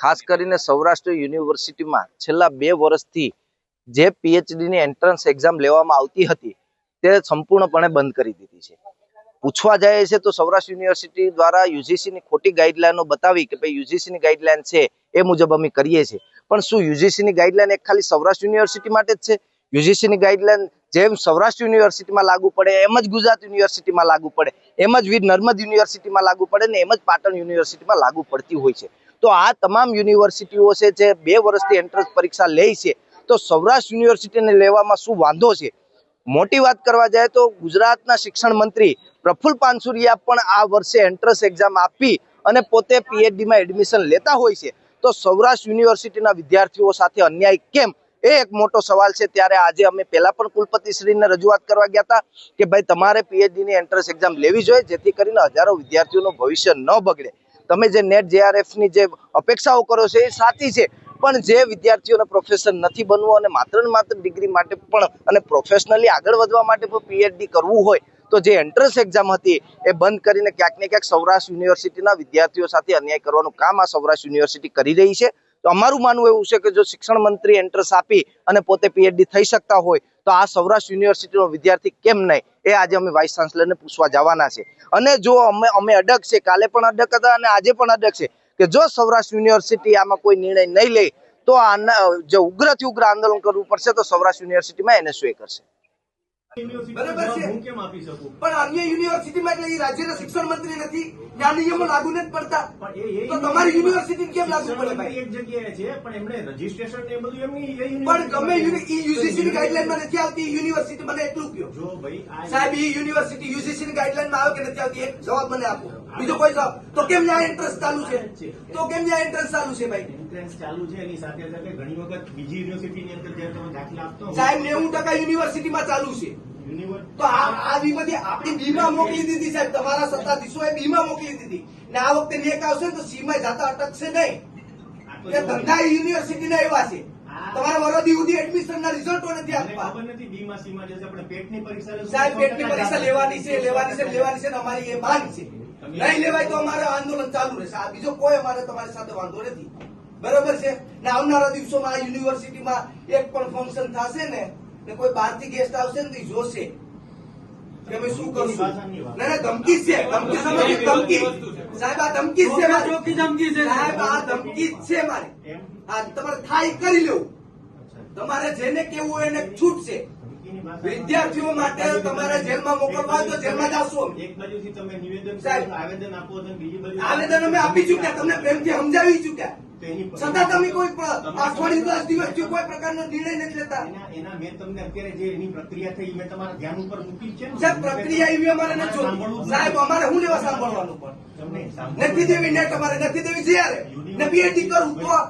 ખાસ કરીને સૌરાષ્ટ્ર યુનિવર્સિટીમાં છેલ્લા 2 વર્ષથી જે પીએચડીની એન્ટ્રન્સ એક્ઝામ લેવામાં આવતી હતી તે સંપૂર્ણપણે બંધ કરી દીધી છે। પૂછવા જાય છે તો સૌરાષ્ટ્ર યુનિવર્સિટી દ્વારા યુજીસીની ખોટી ગાઈડલાઈનો બતાવી કે ભાઈ યુજીસીની ગાઈડલાઈન છે એ મુજબ અમે કરીએ છીએ, પણ શું યુજીસીની ગાઈડલાઈન એક ખાલી સૌરાષ્ટ્ર યુનિવર્સિટી માટે જ છે? યુજીસીની ગાઈડલાઈન જેમ સૌરાષ્ટ્ર યુનિવર્સિટીમાં લાગુ પડે એમ જ ગુજરાત યુનિવર્સિટીમાં લાગુ પડે, એમ જ વીર નર્મદ યુનિવર્સિટીમાં લાગુ પડે ને એમ જ પાટણ યુનિવર્સિટીમાં લાગુ પડતી હોય છે। તો આ તમામ યુનિવર્સિટીઓ છે જે 2 વર્ષથી એન્ટ્રન્સ પરીક્ષા લે છે, તો સૌરાષ્ટ્ર યુનિવર્સિટીને લેવામાં શું વાંધો છે? મોટી વાત કરવા જાય તો ગુજરાતના શિક્ષણ મંત્રી પ્રફુલ્લ પાનસુરિયા પણ આ વર્ષે એન્ટ્રન્સ એક્ઝામ આપી અને પોતે પીએચડીમાં એડમિશન લેતા હોય છે, તો સૌરાષ્ટ્ર યુનિવર્સિટીના વિદ્યાર્થીઓ સાથે અન્યાય કેમ? એ એક મોટો સવાલ છે। ત્યારે આજે અમે પહેલા પણ કુલપતિશ્રીને રજૂઆત કરવા ગયા હતા કે ભાઈ તમારે પીએચડીની એન્ટ્રન્સ એક્ઝામ લેવી જોઈએ જેથી કરીને હજારો વિદ્યાર્થીઓનું ભવિષ્ય ન બગડે। તમે જે નેટ જેઆરએફની જે અપેક્ષાઓ કરો છો એ સાચી છે, પણ જે વિદ્યાર્થીઓને પ્રોફેસર નથી બનવું અને માત્ર ને માત્ર ડિગ્રી માટે પણ અને પ્રોફેશનલી આગળ વધવા માટે પણ પીએચડી કરવું હોય તો જે એન્ટ્રન્સ એક્ઝામ હતી એ બંધ કરીને ક્યાંક ને ક્યાંક સૌરાષ્ટ્ર યુનિવર્સિટીના વિદ્યાર્થીઓ સાથે અન્યાય કરવાનું કામ આ સૌરાષ્ટ્ર યુનિવર્સિટી કરી રહી છે। તો અમારું માનવું એવું છે કે જો શિક્ષણ મંત્રી એન્ટ્રન્સ આપી અને પોતે પીએચડી થઈ શકતા હોય તો આ સૌરાષ્ટ્ર યુનિવર્સિટીનો વિદ્યાર્થી કેમ નહીં? એ આજે અમે વાઇસ ચાન્સલરને પૂછવા જવાના છે। અને જો અમે અડગ છે, કાલે પણ અડગ હતા અને આજે પણ અડગ છે કે જો સૌરાષ્ટ્ર યુનિવર્સિટી આમાં કોઈ નિર્ણય નહીં લે તો આના જે ઉગ્રથી ઉગ્ર આંદોલન કરવું પડશે, તો સૌરાષ્ટ્ર યુનિવર્સિટીમાં એનએસયુએ કરશે। બરાબર છે, પણ અન્ય યુનિવર્સિટીમાં એટલે એ રાજ્યના શિક્ષણ મંત્રી નથી, ત્યાં નિયમો લાગુ નથી પડતા, તો તમારી યુનિવર્સિટી કેમ લાગુ પડે ભાઈ? એક જગ્યાએ છે પણ એમણે રજીસ્ટ્રેશન એ બધું એમની પણ ગમે યુજીસીની ગાઈડલાઈનમાં નથી આવતી યુનિવર્સિટી, મને એટલું કહો જો ભાઈ સાહેબ, એ યુનિવર્સિટી યુજીસીની ગાઈડલાઈનમાં આવે કે નથી આવતી? એક જવાબ મને આપો, બીજો કોઈ જવાબ। તો કેમ ત્યાં એન્ટ્રન્સ ચાલુ છે? તો કેમ ત્યાં એન્ટ્રન્સ ચાલુ છે ભાઈ? એન્ટ્રન્સ ચાલુ છે એની સાથે સાથે ઘણી વખત બીજી યુનિવર્સિટીની અંદર જ્યારે તમે દાખલા આપતો સાહેબ 90% યુનિવર્સિટીમાં ચાલુ છે, તો આ બધી આપણી બીમાં મોકલી દીધી સાહેબ, તમારા સત્તાધીશોએ બીમાં મોકલી દીધી ને આ વખતે નેક આવશે ને તો સીમાં જતા અટકશે નહીં। કે ધંધા યુનિવર્સિટીના એવા છે, તમારા વરદી સુધી એડમિશનના રિઝલ્ટો નથી આપવા। ખબર નથી બીમાં સીમાં જશે, આપણે પેટની પરીક્ષા સાહેબ પેટની પરીક્ષા લેવાની છે ને અમારી એ માંગ છે, નહીં લેવાય તો અમારે આંદોલન ચાલુ રહેશે। આ બીજો કોઈ અમારે તમારી સાથે વાંધો નથી, બરોબર છે ને? આવનારા દિવસોમાં આ યુનિવર્સિટીમાં એક પણ ફંક્શન થશે ને કોઈ બહારથી ગેસ્ટ આવશે ને તો જોશે કે અમે શું કરશું। ના ધમકી છે, ધમકી સમજી, ધમકી સાહેબ, આ ધમકી છે, ચોખ્ખી ધમકી છે સાહેબ, આ ધમકી છે મારી। આ તમારે થાય કરી લેવું, તમારે જેને કેવું હોય એને છૂટ છે। વિદ્યાર્થીઓ માટે તમારે જેલમાં મોકલવા હોય તો જેલમાં જશો। એક બાજુથી તમે નિવેદન આવેદન આપો છો, બીજી બાજુ આવેદન અમે આપી ચુક્યા, તમને પ્રેમથી સમજાવી ચુક્યા, છતાં તમે કોઈ અઠવાડિયું 10 દિવસથી કોઈ પ્રકારનો નિર્ણય નથી લેતા। એના મેં તમને અત્યારે જે એની પ્રક્રિયા થઈ મેં તમારા ધ્યાન ઉપર મૂકી છે સાહેબ, પ્રક્રિયા એવી અમારે નથી જોતી સાહેબ, અમારે શું લેવા સાંભળવાનું પણ નથી દેવી નેટ, અમારે નથી દેવી જ્યારે ને પીએચડી કરું તો